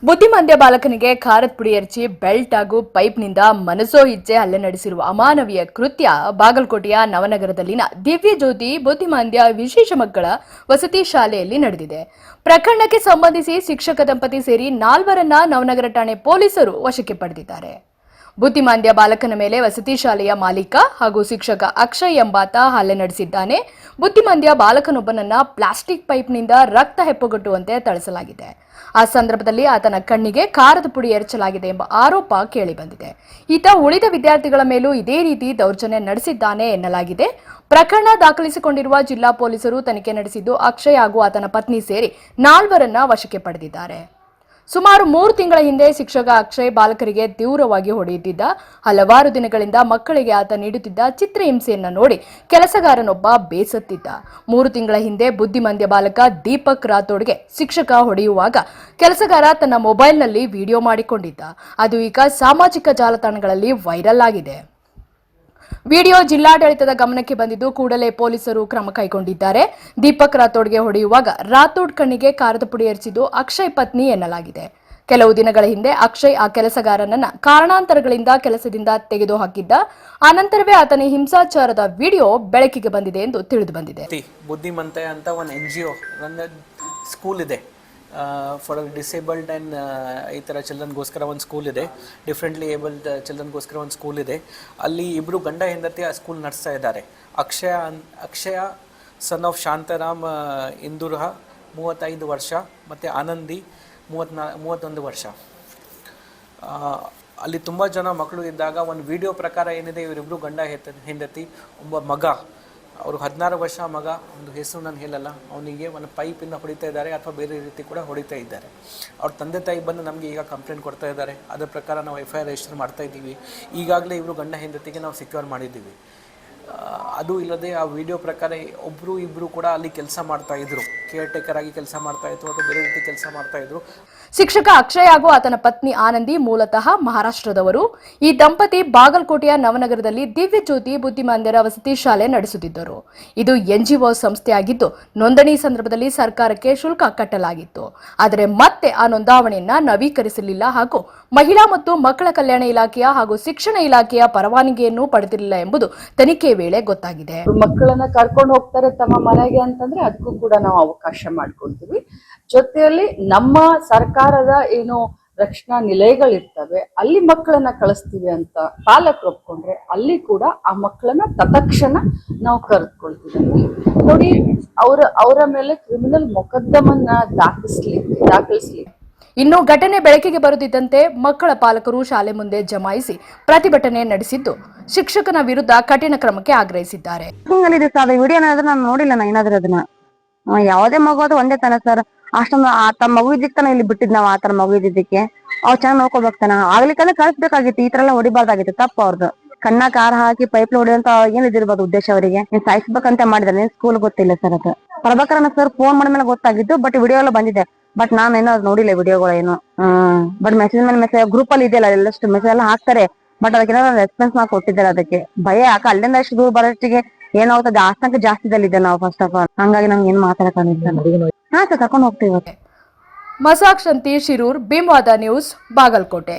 ಬುದ್ಧಿಮಾಂದ್ಯ ಬಾಲಕನಿಗೆ ಖಾರದ ಪುಡಿ ಎರಚಿ ಬೆಲ್ಟ್ ಹಾಗೂ ಪೈಪ್ನಿಂದ ಮನಸೋ ಇಚ್ಛೆ ಹಲ್ಲೆ ನಡೆಸಿರುವ ಅಮಾನವೀಯ ಕೃತ್ಯ ಬಾಗಲಕೋಟೆಯ ನವನಗರದಲ್ಲಿನ ದಿವ್ಯ ಜ್ಯೋತಿ ಬುದ್ಧಿಮಾಂದ್ಯ ವಿಶೇಷ ಮಕ್ಕಳ ವಸತಿ ಶಾಲೆಯಲ್ಲಿ ನಡೆದಿದೆ. ಪ್ರಕರಣಕ್ಕೆ ಸಂಬಂಧಿಸಿ ಶಿಕ್ಷಕ ದಂಪತಿ ಸೇರಿ 4ರನ್ನ ನವನಗರ ಠಾಣೆ ಪೊಲೀಸರು ವಶಕ್ಕೆ ಪಡೆದಿದ್ದಾರೆ. ಬುದ್ಧಿಮಾಂದ್ಯ ಬಾಲಕನ ಮೇಲೆ ವಸತಿ ಶಾಲೆಯ ಮಾಲೀಕ ಹಾಗೂ ಶಿಕ್ಷಕ ಅಕ್ಷಯ್ ಎಂಬಾತ ಹಲ್ಲೆ ನಡೆಸಿದ್ದಾನೆ. ಬುದ್ಧಿಮಾಂದ್ಯ ಬಾಲಕನೊಬ್ಬನನ್ನ ಪ್ಲಾಸ್ಟಿಕ್ ಪೈಪ್ನಿಂದ ರಕ್ತ ಹೆಪ್ಪುಗಟ್ಟುವಂತೆ ಥಳಿಸಲಾಗಿದೆ. ಆ ಸಂದರ್ಭದಲ್ಲಿ ಆತನ ಕಣ್ಣಿಗೆ ಖಾರದ ಪುಡಿ ಎರಚಲಾಗಿದೆ ಎಂಬ ಆರೋಪ ಕೇಳಿಬಂದಿದೆ. ಈತ ಉಳಿದ ವಿದ್ಯಾರ್ಥಿಗಳ ಮೇಲೂ ಇದೇ ರೀತಿ ದೌರ್ಜನ್ಯ ನಡೆಸಿದ್ದಾನೆ ಎನ್ನಲಾಗಿದೆ. ಪ್ರಕರಣ ದಾಖಲಿಸಿಕೊಂಡಿರುವ ಜಿಲ್ಲಾ ಪೊಲೀಸರು ತನಿಖೆ ನಡೆಸಿದ್ದು ಅಕ್ಷಯ್ ಹಾಗೂ ಆತನ ಪತ್ನಿ ಸೇರಿ 4ರನ್ನ ವಶಕ್ಕೆ ಪಡೆದಿದ್ದಾರೆ. ಸುಮಾರು 3 ತಿಂಗಳ ಹಿಂದೆ ಶಿಕ್ಷಕ ಅಕ್ಷಯ್ ಬಾಲಕರಿಗೆ ತೀವ್ರವಾಗಿ ಹೊಡೆಯುತ್ತಿದ್ದ. ಹಲವಾರು ದಿನಗಳಿಂದ ಮಕ್ಕಳಿಗೆ ಆತ ನೀಡುತ್ತಿದ್ದ ಚಿತ್ರಹಿಂಸೆಯನ್ನ ನೋಡಿ ಕೆಲಸಗಾರನೊಬ್ಬ ಬೇಸತ್ತಿದ್ದ. 3 ತಿಂಗಳ ಹಿಂದೆ ಬುದ್ಧಿಮಾಂದ್ಯ ಬಾಲಕ ದೀಪಕ್ ರಾಥೋಡ್ಗೆ ಶಿಕ್ಷಕ ಹೊಡೆಯುವಾಗ ಕೆಲಸಗಾರ ತನ್ನ ಮೊಬೈಲ್ನಲ್ಲಿ ವಿಡಿಯೋ ಮಾಡಿಕೊಂಡಿದ್ದ. ಅದು ಈಗ ಸಾಮಾಜಿಕ ಜಾಲತಾಣಗಳಲ್ಲಿ ವೈರಲ್ ಆಗಿದೆ. ವಿಡಿಯೋ ಜಿಲ್ಲಾಡಳಿತದ ಗಮನಕ್ಕೆ ಬಂದಿದ್ದು ಕೂಡಲೇ ಪೊಲೀಸರು ಕ್ರಮ ಕೈಗೊಂಡಿದ್ದಾರೆ. ದೀಪಕ್ ರಾಥೋಡ್ಗೆ ಹೊಡೆಯುವಾಗ ರಾಥೋಡ್ ಕಣ್ಣಿಗೆ ಖಾರದ ಪುಡಿ ಎರಚಿದ್ದು ಅಕ್ಷಯ್ ಪತ್ನಿ ಎನ್ನಲಾಗಿದೆ. ಕೆಲವು ದಿನಗಳ ಹಿಂದೆ ಅಕ್ಷಯ್ ಆ ಕೆಲಸಗಾರನನ್ನ ಕಾರಣಾಂತರಗಳಿಂದ ಕೆಲಸದಿಂದ ತೆಗೆದುಹಾಕಿದ್ದ. ಆನಂತರವೇ ಆತನ ಹಿಂಸಾಚಾರದ ವಿಡಿಯೋ ಬೆಳಕಿಗೆ ಬಂದಿದೆ ಎಂದು ತಿಳಿದು ಬಂದಿದೆ. ಬುದ್ಧಿಮಂತೆ ಅಂತ ಒಂದು NGO ಸ್ಕೂಲ್ ಇದೆ ಫಾರ್ ಡಿಸೇಬಲ್ಡ್ ಆ್ಯಂಡ್ ಈ ಥರ ಚಿಲ್ಡ್ರನ್ಗೋಸ್ಕರ ಒಂದು ಸ್ಕೂಲ್ ಇದೆ. ಡಿಫ್ರೆಂಟ್ಲಿ ಏಬಲ್ಡ್ ಚಿಲ್ಡ್ರನ್ಗೋಸ್ಕರ ಒಂದು ಸ್ಕೂಲ್ ಇದೆ. ಅಲ್ಲಿ ಇಬ್ಬರು ಗಂಡ ಹೆಂಡತಿ ಆ ಸ್ಕೂಲ್ ನಡೆಸ್ತಾ ಇದ್ದಾರೆ. ಅಕ್ಷಯ ಸನ್ ಆಫ್ ಶಾಂತಾರಾಮ್ ಇಂದುರ್ಹ 35 ವರ್ಷ ಮತ್ತು ಆನಂದಿ 31 ವರ್ಷ. ಅಲ್ಲಿ ತುಂಬ ಜನ ಮಕ್ಕಳು ಇದ್ದಾಗ ಒಂದು ವಿಡಿಯೋ ಪ್ರಕಾರ ಏನಿದೆ, ಇವರಿಬ್ಬರು ಗಂಡ ಹೆಂಡತಿ, ಒಬ್ಬ ಮಗ, ಅವರು 16 ವರ್ಷ ಮಗ, ಒಂದು ಹೆಸರು ನಾನು ಹೇಳಲ್ಲ, ಅವನಿಗೆ ಒಂದು ಪೈಪಿಂದ ಹೊಡಿತಾ ಇದ್ದಾರೆ ಅಥವಾ ಬೇರೆ ರೀತಿ ಕೂಡ ಹೊಡಿತಾ ಇದ್ದಾರೆ. ಅವ್ರ ತಂದೆ ತಾಯಿ ಬಂದು ನಮಗೆ ಈಗ ಕಂಪ್ಲೇಂಟ್ ಕೊಡ್ತಾ ಇದ್ದಾರೆ. ಅದರ ಪ್ರಕಾರ ನಾವು FIR ರಿಜಿಸ್ಟರ್ ಮಾಡ್ತಾ ಇದ್ದೀವಿ. ಈಗಾಗಲೇ ಇವರು ಗಂಡ ಹೆಂಡತಿಗೆ ನಾವು ಸೆಕ್ಯೂರ್ ಮಾಡಿದ್ದೀವಿ. ಅದು ಇಲ್ಲದೆ ಆ ವಿಡಿಯೋ ಪ್ರಕಾರ ಇಬ್ಬರು ಕೂಡ ಅಲ್ಲಿ ಕೆಲಸ ಮಾಡ್ತಾ ಇದ್ರು, ಕೇರ್ ಟೇಕರ್ ಆಗಿ ಕೆಲಸ ಮಾಡ್ತಾ ಇದ್ರು ಅಥವಾ ಬೇರೆ ರೀತಿ ಕೆಲಸ ಮಾಡ್ತಾ ಇದ್ರು. ಶಿಕ್ಷಕ ಅಕ್ಷಯ್ ಹಾಗೂ ಆತನ ಪತ್ನಿ ಆನಂದಿ ಮೂಲತಃ ಮಹಾರಾಷ್ಟ್ರದವರು. ಈ ದಂಪತಿ ಬಾಗಲಕೋಟೆಯ ನವನಗರದಲ್ಲಿ ದಿವ್ಯ ಜ್ಯೋತಿ ಬುದ್ಧಿಮಾಂದ್ಯರ ವಸತಿ ಶಾಲೆ ನಡೆಸುತ್ತಿದ್ದರು. ಇದು NGO ಸಂಸ್ಥೆಯಾಗಿದ್ದು ನೋಂದಣಿ ಸಂದರ್ಭದಲ್ಲಿ ಸರ್ಕಾರಕ್ಕೆ ಶುಲ್ಕ ಕಟ್ಟಲಾಗಿತ್ತು. ಆದರೆ ಮತ್ತೆ ಆ ನೋಂದಾವಣೆಯನ್ನ ನವೀಕರಿಸಲಿಲ್ಲ ಹಾಗೂ ಮಹಿಳಾ ಮತ್ತು ಮಕ್ಕಳ ಕಲ್ಯಾಣ ಇಲಾಖೆಯ ಹಾಗೂ ಶಿಕ್ಷಣ ಇಲಾಖೆಯ ಪರವಾನಗಿಯನ್ನು ಪಡೆದಿರಲಿಲ್ಲ ಎಂಬುದು ತನಿಖೆ ವೇಳೆ ಗೊತ್ತಾಗಿದೆ. ಮಕ್ಕಳನ್ನ ಕರ್ಕೊಂಡು ಹೋಗ್ತಾರೆ ತಮ್ಮ ಮನೆಗೆ ಅಂತಂದ್ರೆ ಅದಕ್ಕೂ ಕೂಡ ನಾವು ಅವಕಾಶ ಮಾಡ್ಕೊಳ್ತೀವಿ. ಜೊತೆಯಲ್ಲಿ ನಮ್ಮ ಸರ್ಕಾರದ ಏನು ರಕ್ಷಣಾ ನಿಲಯಗಳಿರ್ತವೆ ಅಲ್ಲಿ ಮಕ್ಕಳನ್ನ ಕಳಿಸ್ತೀವಿ ಅಂತ ಪಾಲಕರು ಒಪ್ಕೊಂಡ್ರೆ ಅಲ್ಲಿ ಕೂಡ ಆ ಮಕ್ಕಳನ್ನ ತತ್ಕ್ಷಣ ನಾವು ಕರೆದುಕೊಳ್ತೀವಿ. ನೋಡಿ, ಅವರ ಮೇಲೆ ಕ್ರಿಮಿನಲ್ ಮೊಕದ್ದಮನ್ನ ದಾಖಲಿಸ್ಲಿ. ಇನ್ನು ಘಟನೆ ಬೆಳಕಿಗೆ ಬರುತ್ತಿದ್ದಂತೆ ಮಕ್ಕಳ ಪಾಲಕರು ಶಾಲೆ ಮುಂದೆ ಜಮಾಯಿಸಿ ಪ್ರತಿಭಟನೆ ನಡೆಸಿದ್ದು ಶಿಕ್ಷಕನ ವಿರುದ್ಧ ಕಠಿಣ ಕ್ರಮಕ್ಕೆ ಆಗ್ರಹಿಸಿದ್ದಾರೆ. ನಾನು ನೋಡಿಲ್ಲ, ನಾ ಏನಾದ್ರೂ ಅದನ್ನ ಯಾವುದೇ ಮಗು ಅದು ಒಂದೇ ತಾನೆ ಸರ್. ಅಷ್ಟೊಂದು ತಮ್ಮ ಮಗು ಇದ್ದಕ್ಕೆ ಇಲ್ಲಿ ಬಿಟ್ಟಿದ್ ನಾವ್ ಆತರ ಮಗು ಇದ್ದಿದ್ದಕ್ಕೆ ಅವ್ರು ಚೆನ್ನಾಗಿ ನೋಡ್ಕೋಬೇಕ್ತಾನ. ಆಗ್ಲಿಕ್ಕಂದ್ರೆ ಕಳ್ಸ್ಬೇಕಾಗಿತ್ತು, ಈ ತರ ಎಲ್ಲ ಹೊಡಿಬಾರ್ದಾಗಿತ್ತು. ತಪ್ಪು ಅವ್ರದ್ದು. ಕಣ್ಣ ಕಾರ ಹಾಕಿ ಪೈಪ್ ಹೊಡಿಯೋಂತ ಏನ್ ಇದಿರ್ಬೋದು ಉದ್ದೇಶ ಅವರಿಗೆ. ನೀನ್ ಸಾಯಿಸ್ಬೇಕಂತ ಮಾಡಿದ್ರೆ ನೀನ್ ಸ್ಕೂಲ್ ಗೊತ್ತಿಲ್ಲ ಸರ್. ಅದು ಪ್ರಭಾಕರನ ಸರ್ ಫೋನ್ ಮಾಡಿದ್ಮೇಲೆ ಗೊತ್ತಾಗಿದ್ದು. ಬಟ್ ವಿಡಿಯೋ ಎಲ್ಲ ಬಂದಿದೆ. ಬಟ್ ನಾನು ಏನೋ ನೋಡಿಲ್ಲ ವಿಡಿಯೋಗಳು ಏನು. ಬಟ್ ಮೆಸೇಜ್ ಮೇಲೆ ಮೆಸೇಜ್ ಗ್ರೂಪ್ ಅಲ್ಲಿ ಇದೆಯಲ್ಲ, ಎಲ್ಲಷ್ಟು ಮೆಸೇಜ್ ಎಲ್ಲ ಹಾಕ್ತಾರೆ. ಬಟ್ ಅದಕ್ಕೆ ರೆಸ್ಪಾನ್ಸ್ ಮಾಡಿ ಕೊಟ್ಟಿದ್ದಾರೆ. ಅದಕ್ಕೆ ಭಯ ಯಾಕ ಅಲ್ಲಿಂದ ಅಷ್ಟು ದೂರ ಬರೋಷ್ಟಿಗೆ ಏನಾಗ್ತದೆ, ಆತಂಕ ಜಾಸ್ತಿದಲ್ಲಿದೆ ನಾವು ಫಸ್ಟ್ ಆಫ್ ಆಲ್. ಹಂಗಾಗಿ ನಮ್ಗೆ ಏನ್ ಮಾತಾಡಕ್ಕಾಗಿಲ್ಲ. ಹಾ ಸರ್, ಕರ್ಕೊಂಡು ಹೋಗ್ತೀವಿ. ಮಸಾಕ್ ಶಂತಿ ಶಿರೂರ್, ಭೀಮವಾದ ನ್ಯೂಸ್, ಬಾಗಲಕೋಟೆ.